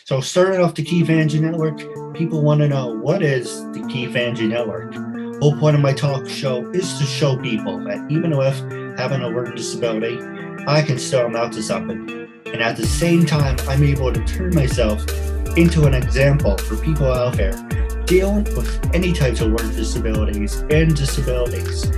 So starting off the Keith Andrew Network, people want to know, what is the Keith Andrew Network? The whole point of my talk show is to show people that even with having a learning disability, I can still amount to something. And at the same time, I'm able to turn myself into an example for people out there dealing with any types of learning disabilities and disabilities.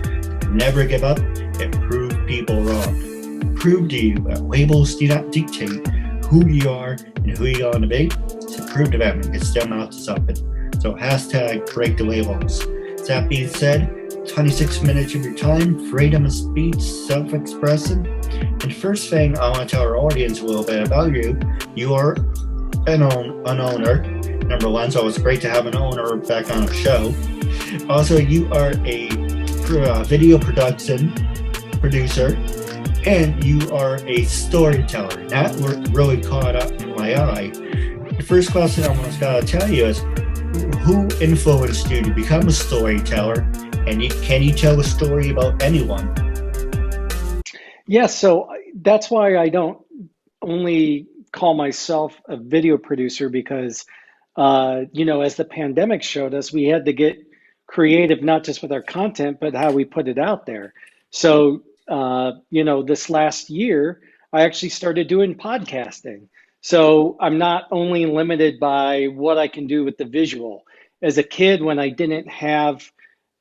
Never give up and prove people wrong. Prove to you that labels do not dictate who you are and who you're going to be. To prove to them and get them out to something. So hashtag break the labels. That being said, 26 minutes of your time, freedom of speech, self-expression. And first thing, I want to tell our audience a little bit about you. You are an owner. Number one, so it's great to have an owner back on a show. Also, you are a video production producer, and you are a storyteller. That really caught up in my eye. The first question I want to tell you is, who influenced you to become a storyteller? And can you tell a story about anyone? Yeah, so that's why I don't only call myself a video producer, because, as the pandemic showed us, we had to get creative, not just with our content, but how we put it out there. So, this last year, I actually started doing podcasting. So I'm not only limited by what I can do with the visual. As a kid, when I didn't have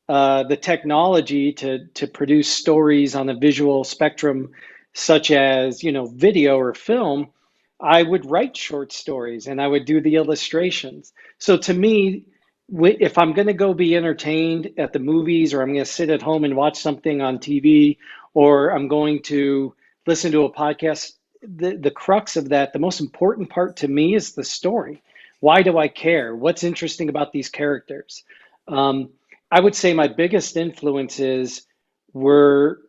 the technology to produce stories on a visual spectrum, such as video or film, I would write short stories and I would do the illustrations. So to me, if I'm going to go be entertained at the movies, or I'm going to sit at home and watch something on TV, or I'm going to listen to a podcast, the crux of that, the most important part to me, is the story. Why do I care? What's interesting about these characters? I would say my biggest influences were,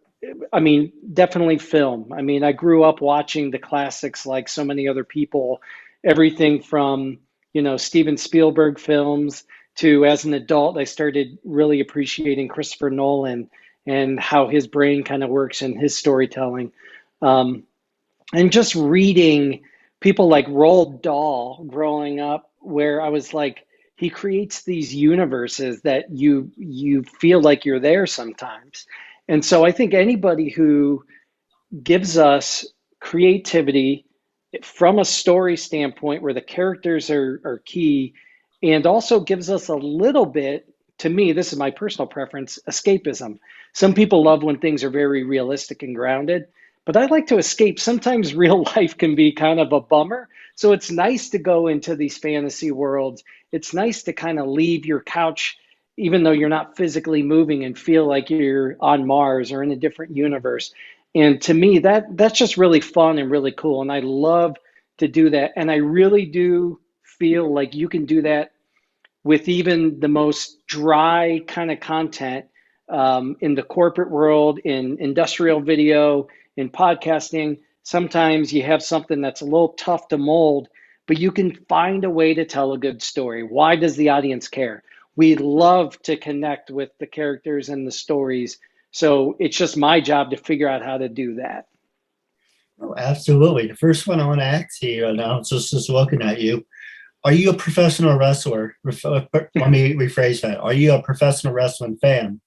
definitely film. I grew up watching the classics like so many other people, everything from, Steven Spielberg films to, as an adult, I started really appreciating Christopher Nolan and how his brain kind of works in his storytelling. And just reading people like Roald Dahl growing up, where I was like, he creates these universes that you feel like you're there sometimes. And so I think anybody who gives us creativity from a story standpoint, where the characters are key, and also gives us a little bit, to me, this is my personal preference, escapism. Some people love when things are very realistic and grounded, but I like to escape. Sometimes real life can be kind of a bummer. So it's nice to go into these fantasy worlds. It's nice to kind of leave your couch, even though you're not physically moving, and feel like you're on Mars or in a different universe. And to me, that's just really fun and really cool. And I love to do that. And I really do feel like you can do that with even the most dry kind of content, in the corporate world, in industrial video, in podcasting. Sometimes you have something that's a little tough to mold, but you can find a way to tell a good story. Why does the audience care? We love to connect with the characters and the stories. So it's just my job to figure out how to do that. Oh, absolutely. The first one I want to ask you, and I'm just looking at you. Are you a professional wrestler? Let me rephrase that. Are you a professional wrestling fan?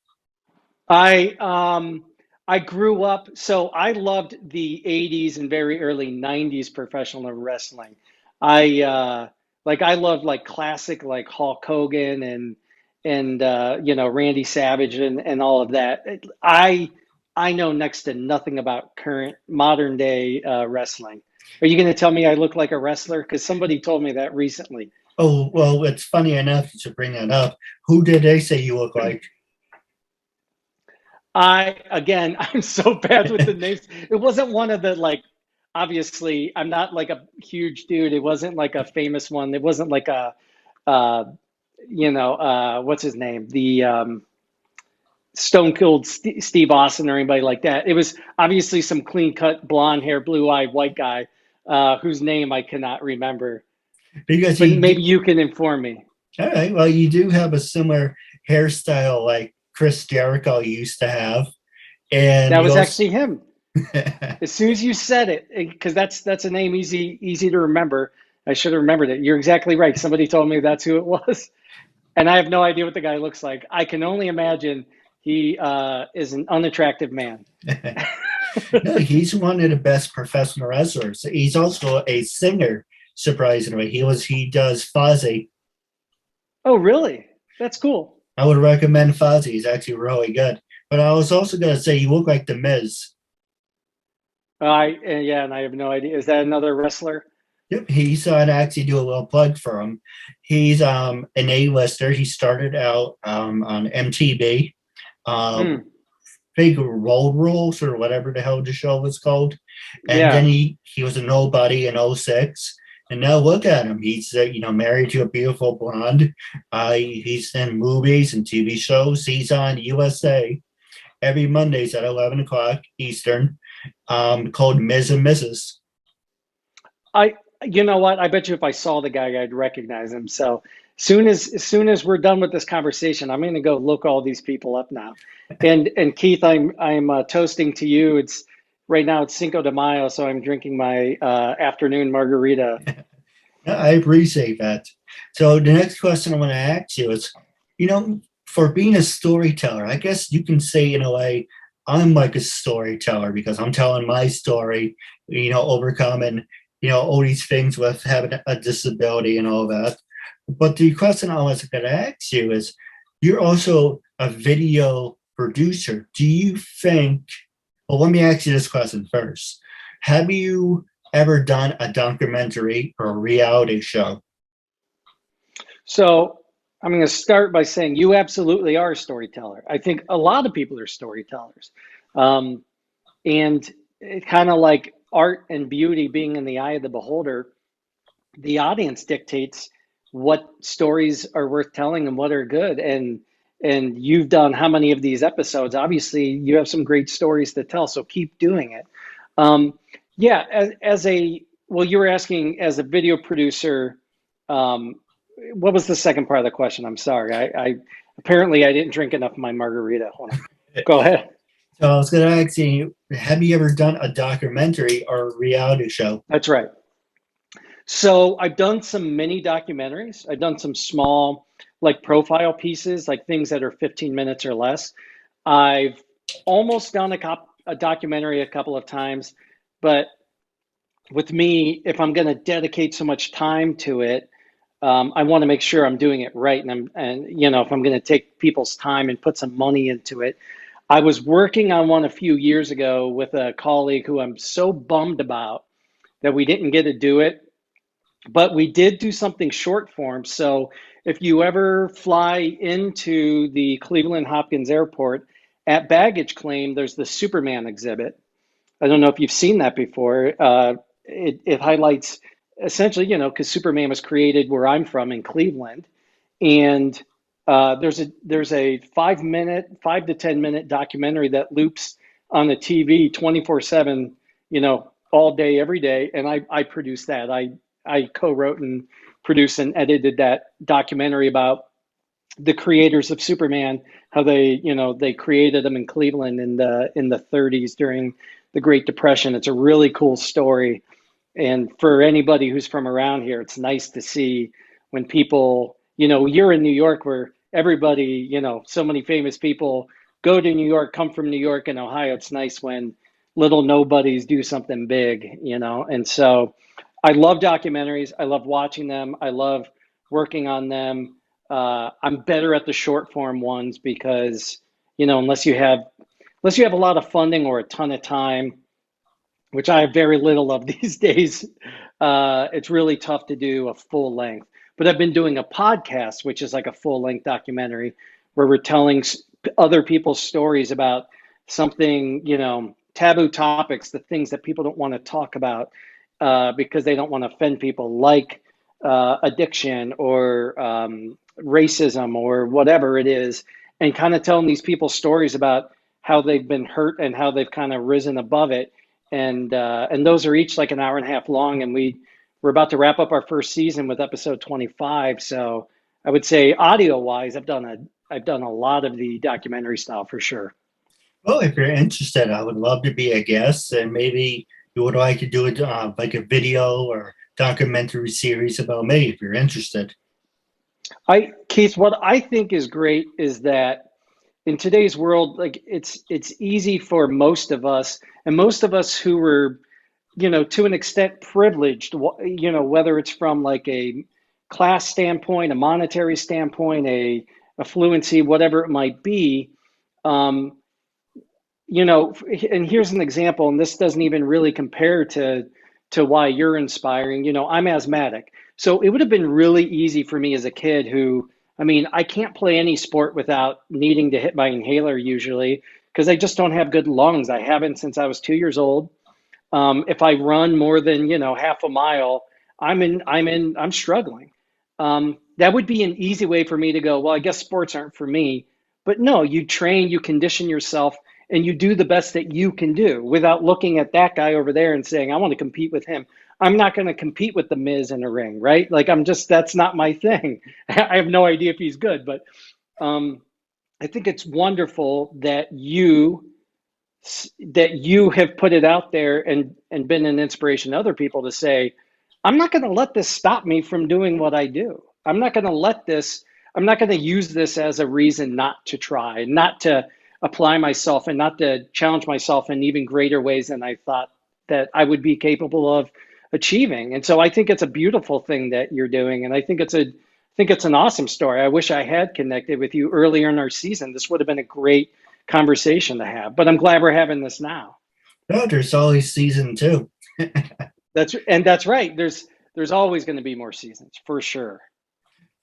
I grew up, so I loved the 80s and very early 90s professional wrestling. I loved like classic, like Hulk Hogan and Randy Savage and all of that. I know next to nothing about current modern day wrestling. Are you going to tell me I look like a wrestler? Because somebody told me that recently. Oh, well, it's funny enough to bring that up. Who did they say you look like? I'm so bad with the names. It wasn't one of the, like, obviously I'm not like a huge dude. It wasn't like a famous one. It wasn't like uh, what's his name? The Stone Cold Steve Austin or anybody like that. It was obviously some clean cut, blonde hair, blue eyed white guy, whose name I cannot remember. Because But maybe you can inform me. All right. Well, you do have a similar hairstyle like Chris Jericho used to have, and That was actually him. As soon as you said it, because that's a name easy to remember. I should have remembered it. You're exactly right. Somebody told me that's who it was. And I have no idea what the guy looks like. I can only imagine he is an unattractive man. No, he's one of the best professional wrestlers. He's also a singer, surprisingly. He does Fozzy. Oh, really? That's cool. I would recommend Fozzy. He's actually really good. But I was also gonna say you look like the Miz. Yeah, and I have no idea. Is that another wrestler? Yep, he's actually do a little plug for him. He's an A-lister. He started out on MTV, uh, Hmm. big road rules or whatever the hell the show was called. And then Yeah. he was a nobody in '06. And now look at him. He's married to a beautiful blonde. He's in movies and TV shows. He's on USA every Mondays at 11 o'clock Eastern, called Ms. and Mrs. You know what? I bet you if I saw the guy, I'd recognize him. So as soon as we're done with this conversation, I'm going to go look all these people up now. And Keith, I'm toasting to you. It's right now. It's Cinco de Mayo, so I'm drinking my afternoon margarita. I appreciate that. So the next question I want to ask you is, for being a storyteller, I guess you can say in a way, I'm like a storyteller because I'm telling my story, overcoming, all these things with having a disability and all that. But the question I was going to ask you is, you're also a video producer. Do you think, well, let me ask you this question first. Have you ever done a documentary or a reality show? So I'm going to start by saying you absolutely are a storyteller. I think a lot of people are storytellers. Um, and it kind of like art and beauty being in the eye of the beholder, the audience dictates what stories are worth telling and what are good. And you've done how many of these episodes? Obviously, you have some great stories to tell, so keep doing it. Um, yeah, as a well, you were asking as a video producer. Um, what was the second part of the question? I'm sorry. I apparently I didn't drink enough of my margarita. Hold on. Go ahead. So I was going to ask you, have you ever done a documentary or a reality show? That's right. So I've done some mini documentaries. I've done some small, like profile pieces, like things that are 15 minutes or less. I've almost done a documentary a couple of times, but with me, if I'm going to dedicate so much time to it, I want to make sure I'm doing it right. And if I'm going to take people's time and put some money into it, I was working on one a few years ago with a colleague who I'm so bummed about that we didn't get to do it, but we did do something short form. So if you ever fly into the Cleveland Hopkins Airport at baggage claim, there's the Superman exhibit. I don't know if you've seen that before. It highlights essentially, because Superman was created where I'm from in Cleveland, and there's a 5 minute, 5 to 10 minute documentary that loops on the TV 24/7, all day, every day, and I produced that. I co-wrote and produced and edited that documentary about the creators of Superman, how they created them in Cleveland in the 30s during the Great Depression. It's a really cool story, and for anybody who's from around here, it's nice to see when people, you're in New York where everybody, so many famous people go to New York, come from New York and Ohio. It's nice when little nobodies do something big, and so I love documentaries. I love watching them. I love working on them. I'm better at the short form ones because, unless you have a lot of funding or a ton of time, which I have very little of these days, it's really tough to do a full length. But I've been doing a podcast, which is like a full length documentary where we're telling other people's stories about something, taboo topics, the things that people don't want to talk about because they don't want to offend people, like addiction or racism or whatever it is, and kind of telling these people stories about how they've been hurt and how they've kind of risen above it. And those are each like an hour and a half long, and we're about to wrap up our first season with episode 25. So I would say audio wise, I've done a lot of the documentary style for sure. Well, if you're interested, I would love to be a guest, and maybe you would like to do it like a video or documentary series about me if you're interested. Keith, what I think is great is that in today's world, like it's easy for most of us, and most of us who were, to an extent privileged, whether it's from like a class standpoint, a monetary standpoint, a fluency, whatever it might be. Um, and here's an example, and this doesn't even really compare to why you're inspiring. I'm asthmatic, so it would have been really easy for me as a kid who, I mean, I can't play any sport without needing to hit my inhaler usually because I just don't have good lungs. I haven't since I was 2 years old. If I run more than half a mile, I'm struggling. That would be an easy way for me to go, well, I guess sports aren't for me. But no, you train, you condition yourself, and you do the best that you can do without looking at that guy over there and saying, I want to compete with him. I'm not going to compete with the Miz in a ring, right? Like that's not my thing. I have no idea if he's good, but um, I think it's wonderful that you have put it out there and been an inspiration to other people to say, I'm not going to let this stop me from doing what I do. I'm not going to use this as a reason not to try, not to apply myself, and not to challenge myself in even greater ways than I thought that I would be capable of achieving. And so I think it's a beautiful thing that you're doing. And I think it's an awesome story. I wish I had connected with you earlier in our season. This would have been a great conversation to have, but I'm glad we're having this now. No, there's always season two. That's right. There's always going to be more seasons for sure.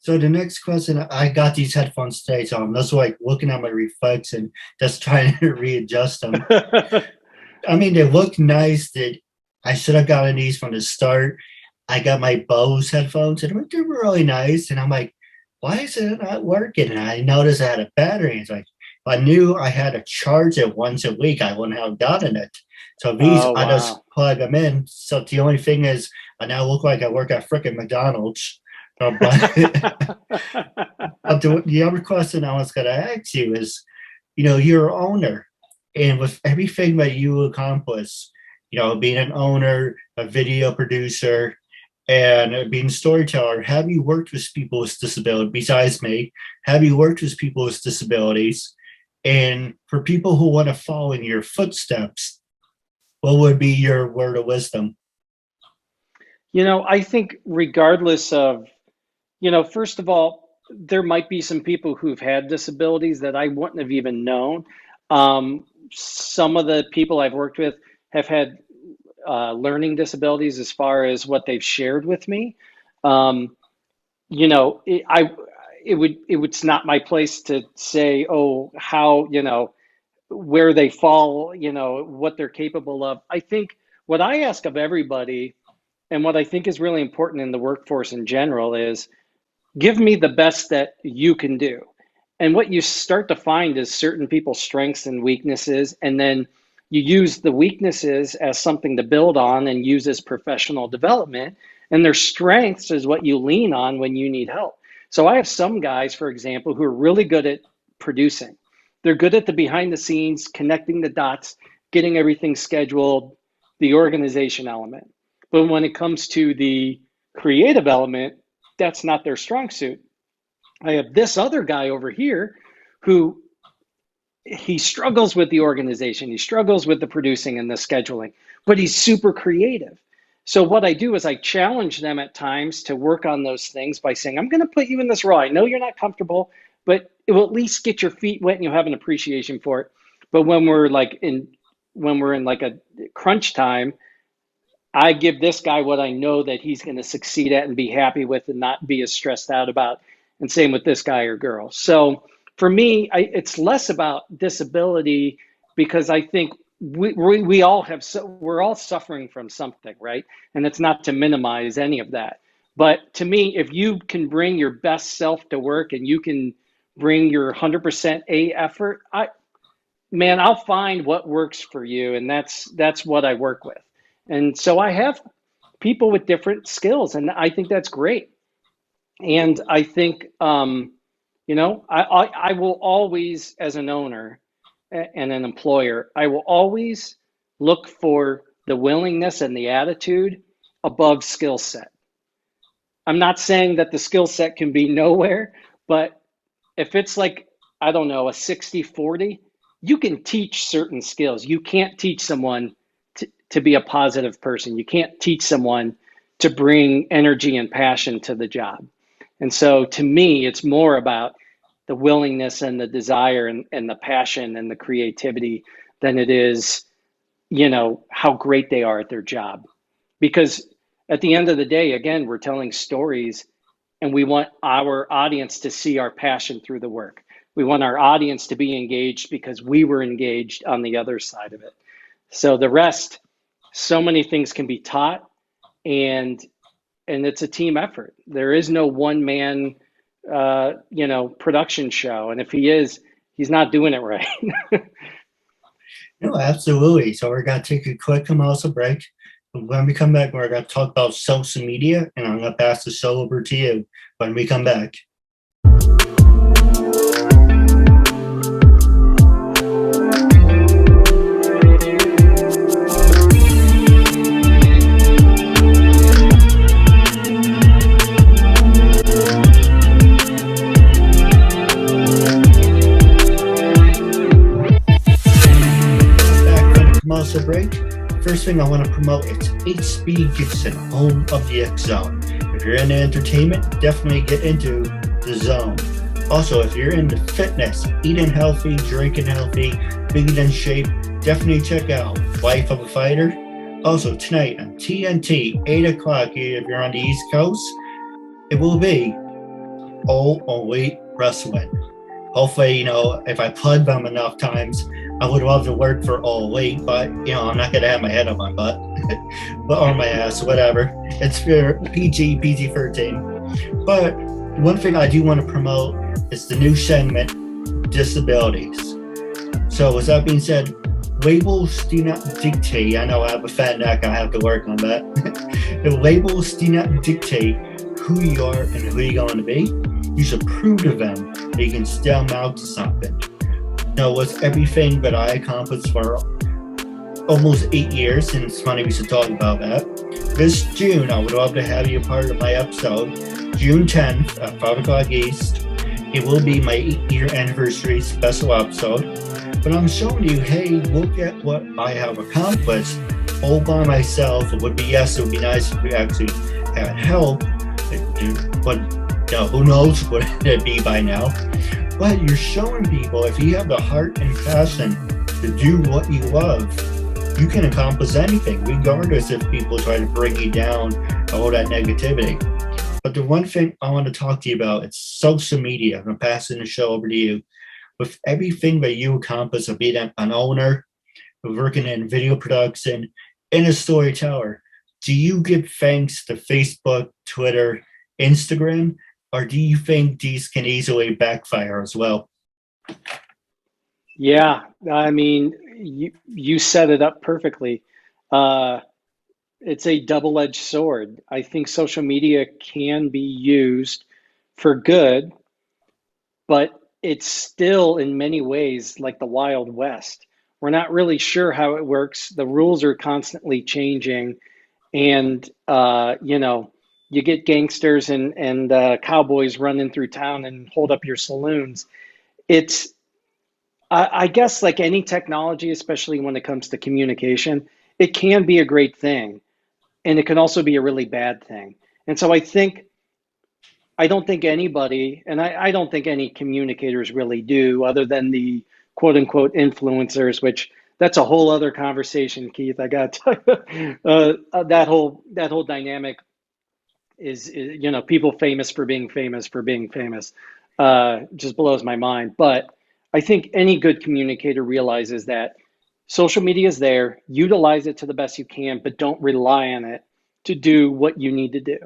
So the next question, I got these headphones today, so I'm just like looking at my reflection, just trying to readjust them. I mean, they look nice. That I should have gotten these from the start. I got my Bose headphones, and they're really nice. And I'm like, why is it not working? And I noticed I had a battery. It's like, if I knew I had to charge it once a week, I wouldn't have gotten it. So these, Oh I just wow. plug them in. So the only thing is, I now look like I work at frickin' McDonald's. But but the other question I was going to ask you is, you're an owner, and with everything that you accomplish, being an owner, a video producer, and being a storyteller, have you worked with people with disabilities besides me? Have you worked with people with disabilities? And for people who want to follow in your footsteps, what would be your word of wisdom? I think regardless of, first of all, there might be some people who've had disabilities that I wouldn't have even known. Some of the people I've worked with have had learning disabilities as far as what they've shared with me. Um, it's not my place to say, oh, how, where they fall, what they're capable of. I think what I ask of everybody, and what I think is really important in the workforce in general, is give me the best that you can do. And what you start to find is certain people's strengths and weaknesses, and then you use the weaknesses as something to build on and use as professional development. And their strengths is what you lean on when you need help. So I have some guys, for example, who are really good at producing. They're good at the behind the scenes, connecting the dots, getting everything scheduled, the organization element. But when it comes to the creative element, that's not their strong suit. I have this other guy over here who he struggles with the organization, he struggles with the producing and the scheduling, but he's super creative. So what I do is I challenge them at times to work on those things by saying, I'm going to put you in this role. I know you're not comfortable, but it will at least get your feet wet and you'll have an appreciation for it. But when we're in like a crunch time, I give this guy what I know that he's going to succeed at and be happy with and not be as stressed out about. And same with this guy or girl. So for me, it's less about disability because I think we all we're all suffering from something, right? And it's not to minimize any of that. But to me, if you can bring your best self to work and you can bring your 100% A effort, man, I'll find what works for you, and that's what I work with. And so I have people with different skills, and I think that's great. And I think, I will always, as an owner and an employer, I will always look for the willingness and the attitude above skill set. I'm not saying that the skill set can be nowhere, but if it's like, I don't know, a 60-40, you can teach certain skills. You can't teach someone to be a positive person. You can't teach someone to bring energy and passion to the job. And so to me, it's more about the willingness and the desire and the passion and the creativity than it is, how great they are at their job. Because at the end of the day, again, we're telling stories and we want our audience to see our passion through the work. We want our audience to be engaged because we were engaged on the other side of it. So the rest, so many things can be taught, and it's a team effort. There is no one man, production show, and if he is, he's not doing it right. No, absolutely. So we're gonna take a quick commercial break. When we come back, we're gonna talk about social media, and I'm gonna pass the show over to you when we come back. Commercial break. First thing I want to promote is HB Gibson, home of the X Zone. If you're into entertainment, definitely get into the zone. Also, if you're into fitness, eating healthy, drinking healthy, being in shape, definitely check out Life of a Fighter. Also, tonight on TNT, 8 o'clock if you're on the East Coast, it will be All Elite Wrestling. Hopefully, if I plug them enough times, I would love to work for All Elite, but, I'm not going to have my head on my butt or my ass, whatever. It's for PG-13. But one thing I do want to promote is the new segment, Disabilities. So with that being said, labels do not dictate. I know I have a fat neck. I have to work on that. The labels do not dictate who you are and who you're going to be. You should prove to them that you can still amount to something. With everything that I accomplished for almost 8 years, and it's funny we should talk about that. This June, I would love to have you a part of my episode, June 10th at 5 o'clock East. It will be my 8-year anniversary special episode. But I'm showing you, hey, look at what I have accomplished all by myself. It would be nice if we actually had help, but who knows what it'd be by now. But you're showing people, if you have the heart and passion to do what you love, you can accomplish anything, regardless if people try to bring you down, all that negativity. But the one thing I want to talk to you about is social media. I'm passing the show over to you. With everything that you accomplish of being an owner, of working in video production, and a storyteller, do you give thanks to Facebook, Twitter, Instagram, or do you think these can easily backfire as well? Yeah, I mean, you set it up perfectly. It's a double-edged sword. I think social media can be used for good, but it's still in many ways like the Wild West. We're not really sure how it works. The rules are constantly changing, and you get gangsters and cowboys running through town and hold up your saloons. It's I guess like any technology, especially when it comes to communication, it can be a great thing, and it can also be a really bad thing. And so I don't think anybody, and I don't think any communicators really do, other than the quote unquote influencers, which that's a whole other conversation, Keith. I got to tell you, that whole dynamic is people famous for being famous just blows my mind. But I think any good communicator realizes that social media is there, utilize it to the best you can, but don't rely on it to do what you need to do.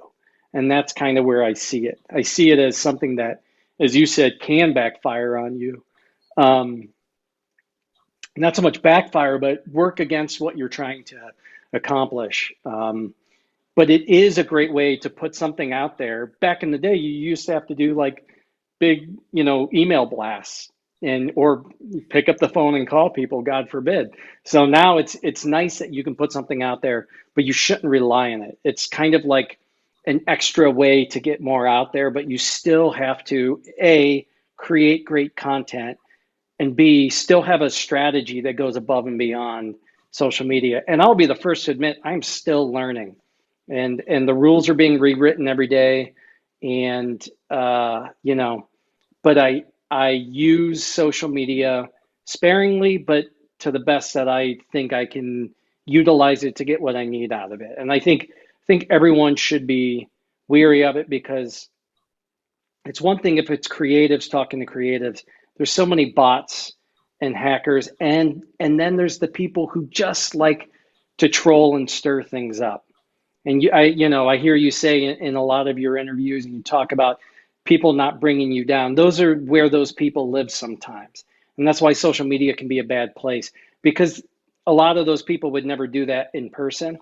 And that's kind of where I see it. I see it as something that, as you said, can backfire on you. Not so much backfire, but work against what you're trying to accomplish. But it is a great way to put something out there. Back in the day, you used to have to do like big, email blasts. and or pick up the phone and call people, God forbid. So now it's nice that you can put something out there, but you shouldn't rely on it. It's kind of like an extra way to get more out there, but you still have to A, create great content, and B, still have a strategy that goes above and beyond social media. And I'll be the first to admit I'm still learning, and the rules are being rewritten every day, and you know, but I use social media sparingly, but to the best that I think I can utilize it to get what I need out of it. And I think everyone should be weary of it, because it's one thing if it's creatives talking to creatives. There's so many bots and hackers, and then there's the people who just like to troll and stir things up. And I hear you say in a lot of your interviews, and you talk about people not bringing you down. Those are where those people live sometimes, and that's why social media can be a bad place, because a lot of those people would never do that in person.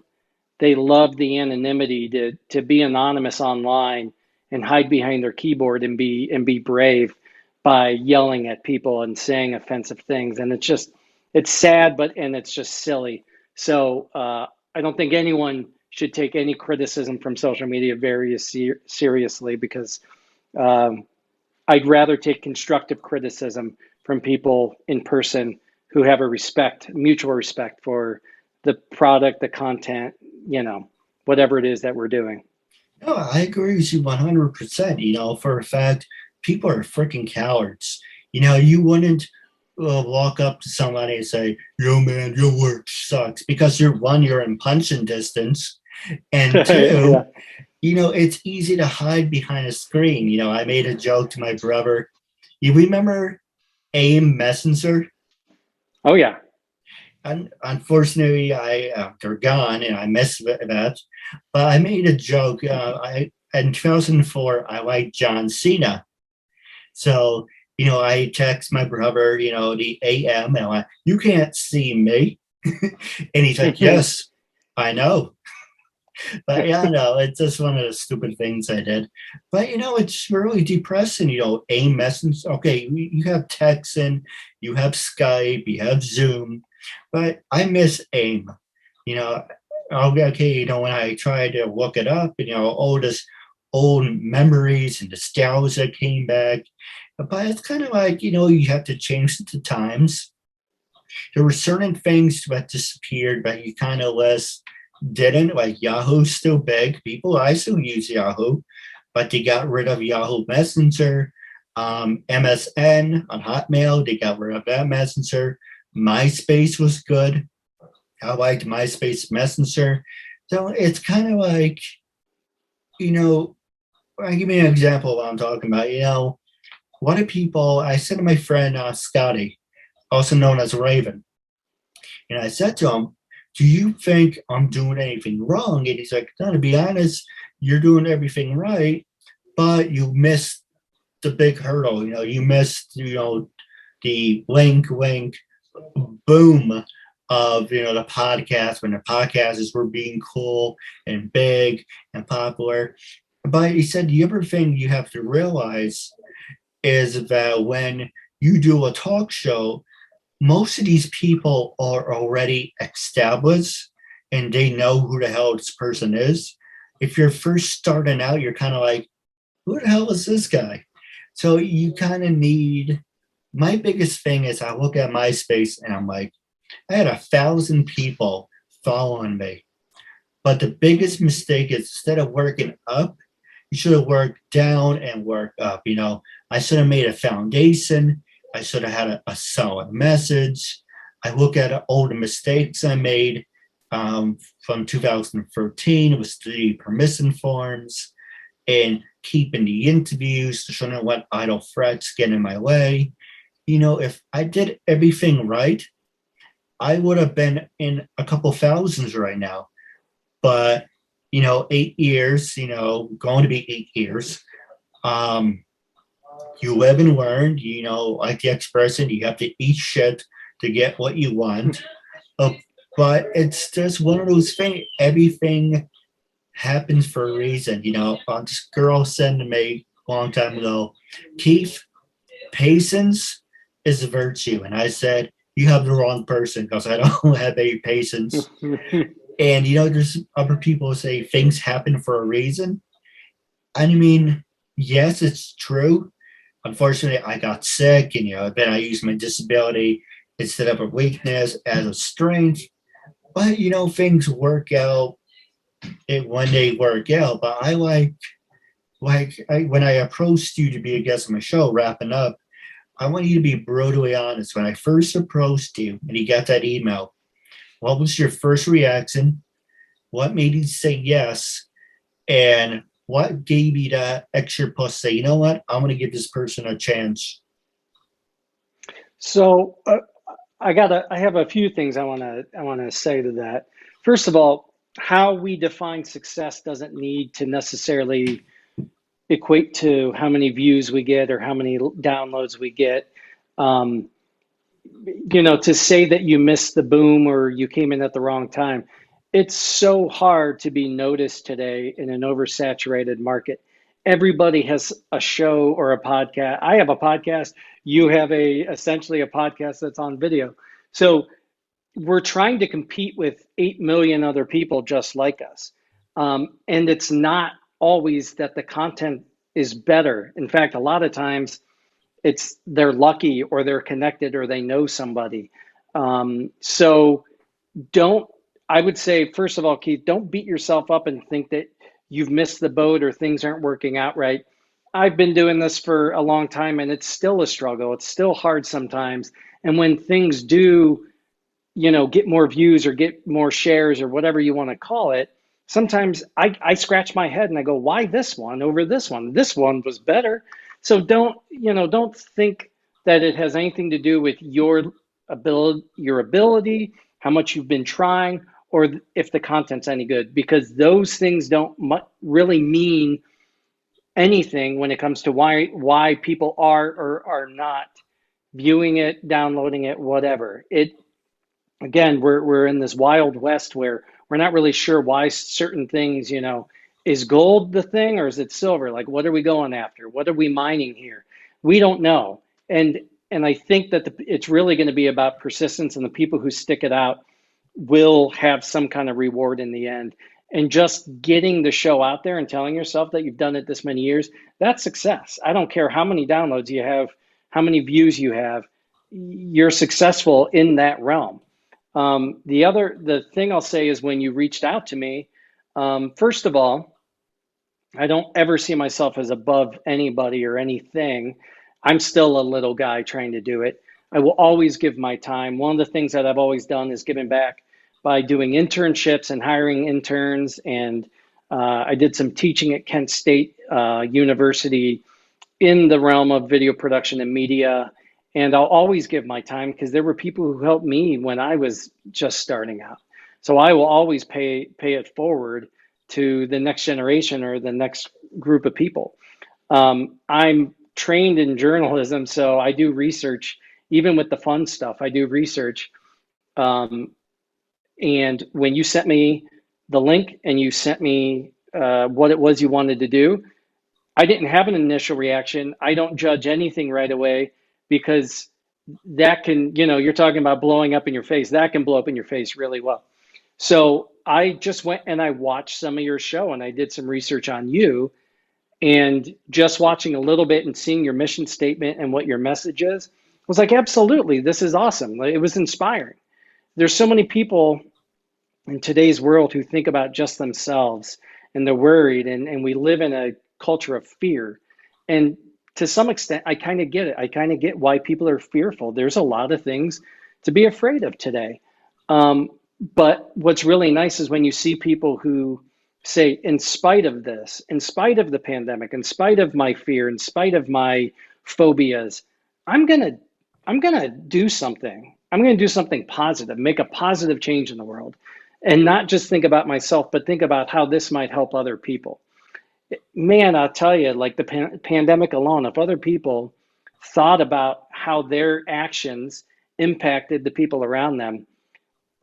They love the anonymity to be anonymous online and hide behind their keyboard and be brave by yelling at people and saying offensive things. And it's sad, and it's just silly. So I don't think anyone should take any criticism from social media very seriously, because um, I'd rather take constructive criticism from people in person who have mutual respect for the product, the content, whatever it is that we're doing. No, I agree with you 100%. For a fact, people are freaking cowards. You wouldn't walk up to somebody and say, "Yo, man, your work sucks," because you're in punching distance. And Yeah. two, it's easy to hide behind a screen. I made a joke to my brother. You remember AIM Messenger? Oh, yeah. And unfortunately, they're gone, and I miss that. But I made a joke. In 2004, I liked John Cena, so I text my brother, the AM, and I'm like, "You can't see me," and he's like, "Yes, I know." But yeah, no, it's just one of the stupid things I did. But it's really depressing. AIM Messenger. Okay, you have text, and you have Skype, you have Zoom, but I miss AIM. You know, okay, when I try to look it up, all this old memories and nostalgia came back. But it's kind of like, you have to change the times. There were certain things that disappeared, but you kind of less didn't. Like Yahoo's still big. I still use Yahoo, but they got rid of Yahoo Messenger. MSN on Hotmail, they got rid of that messenger. MySpace was good. I liked MySpace Messenger. So it's kind of like, I'll give you an example of what I'm talking about. A lot of people, I said to my friend Scotty, also known as Raven, and I said to him, "Do you think I'm doing anything wrong?" And he's like, "No, to be honest, you're doing everything right, but you missed the big hurdle. You missed, the link, boom of, the podcast, when the podcasts were being cool and big and popular." But he said, the other thing you have to realize is that when you do a talk show, most of these people are already established and they know who the hell this person is. If you're first starting out, you're kind of like, "Who the hell is this guy?" So you kind of need, my biggest thing is I look at MySpace and I'm like, I had 1,000 people following me. But the biggest mistake is, instead of working up, you should have worked down and worked up. I should have made a foundation. I should have had a solid message. I look at all the mistakes I made from 2013. It was the permission forms and keeping the interviews to show them what idle threats get in my way. If I did everything right, I would have been in a couple thousands right now. But 8 years, going to be 8 years. You live and learn. Like the expression, you have to eat shit to get what you want. But it's just one of those things. Everything happens for a reason. This girl said to me a long time ago, "Keith, patience is a virtue. And I said, you have the wrong person because I don't have any patience. And there's other people who say things happen for a reason. I mean, yes, it's true. Unfortunately, I got sick, and then I used my disability instead of a weakness as a strength. But things work out. It when they work out. But I when I approached you to be a guest on my show, wrapping up. I want you to be brutally honest. When I first approached you and you got that email, what was your first reaction? What made you say yes? And what gave you that extra push? Say, you know what? I'm going to give this person a chance. So I have a few things I want to say to that. First of all, how we define success doesn't need to necessarily equate to how many views we get or how many downloads we get. Um, to say that you missed the boom or you came in at the wrong time, it's so hard to be noticed today in an oversaturated market. Everybody has a show or a podcast. I have a podcast. You have essentially a podcast that's on video. So we're trying to compete with 8 million other people just like us. And it's not always that the content is better. In fact, a lot of times it's they're lucky or they're connected or they know somebody. So don't, I would say, first of all, Keith, don't beat yourself up and think that you've missed the boat or things aren't working out right. I've been doing this for a long time and it's still a struggle. It's still hard sometimes. And when things do, get more views or get more shares or whatever you want to call it, sometimes I scratch my head and I go, why this one over this one? This one was better. So don't think that it has anything to do with your ability, how much you've been trying, or if the content's any good, because those things don't really mean anything when it comes to why people are or are not viewing it, downloading it, whatever. Again, we're in this wild west where we're not really sure why certain things, is gold the thing or is it silver? Like, what are we going after? What are we mining here? We don't know. And I think that it's really going to be about persistence, and the people who stick it out will have some kind of reward in the end. And just getting the show out there and telling yourself that you've done it this many years, that's success. I don't care how many downloads you have, how many views you have, you're successful in that realm. The thing I'll say is when you reached out to me, first of all, I don't ever see myself as above anybody or anything. I'm still a little guy trying to do it. I will always give my time. One of the things that I've always done is given back by doing internships and hiring interns. And I did some teaching at Kent State University in the realm of video production and media. And I'll always give my time because there were people who helped me when I was just starting out. So I will always pay it forward to the next generation or the next group of people. I'm trained in journalism, so I do research, even with the fun stuff. I do research. Um, and when you sent me the link and you sent me what it was you wanted to do, I didn't have an initial reaction. I don't judge anything right away because that can, you're talking about blowing up in your face. That can blow up in your face really well. So I just went and I watched some of your show and I did some research on you, and just watching a little bit and seeing your mission statement and what your message is, I was like, absolutely, this is awesome. It was inspiring. There's so many people in today's world who think about just themselves and they're worried, and we live in a culture of fear. And to some extent, I kind of get it. I kind of get why people are fearful. There's a lot of things to be afraid of today. But what's really nice is when you see people who say, in spite of this, in spite of the pandemic, in spite of my fear, in spite of my phobias, I'm gonna I'm gonna do something. I'm gonna do something positive, make a positive change in the world, and not just think about myself, but think about how this might help other people. Man, I'll tell you, like the pandemic alone, if other people thought about how their actions impacted the people around them,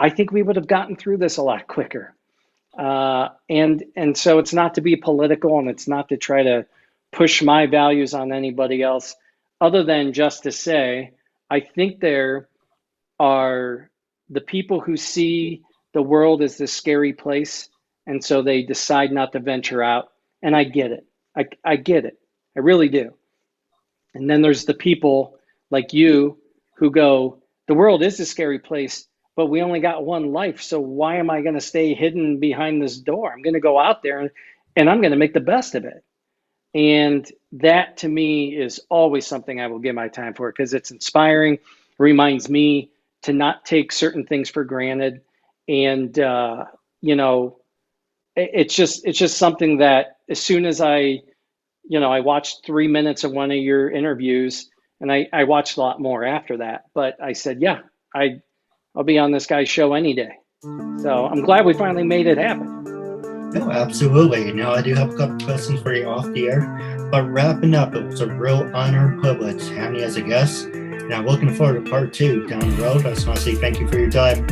I think we would have gotten through this a lot quicker. And so it's not to be political, and it's not to try to push my values on anybody else, other than just to say I think there are the people who see the world as this scary place, and so they decide not to venture out. And I get it. I get it. I really do. And then there's the people like you who go, the world is a scary place, but we only got one life. So why am I going to stay hidden behind this door? I'm going to go out there and I'm going to make the best of it. And that to me is always something I will give my time for, because it's inspiring, reminds me to not take certain things for granted. And, you know, it's just something that as soon as I watched 3 minutes of one of your interviews, and I watched a lot more after that, but I said, yeah, I'll be on this guy's show any day. So I'm glad we finally made it happen. No, absolutely. Now, I do have a couple questions for you off the air, but wrapping up, it was a real honor and privilege having you as a guest. And I'm looking forward to part 2 down the road. I just want to say thank you for your time.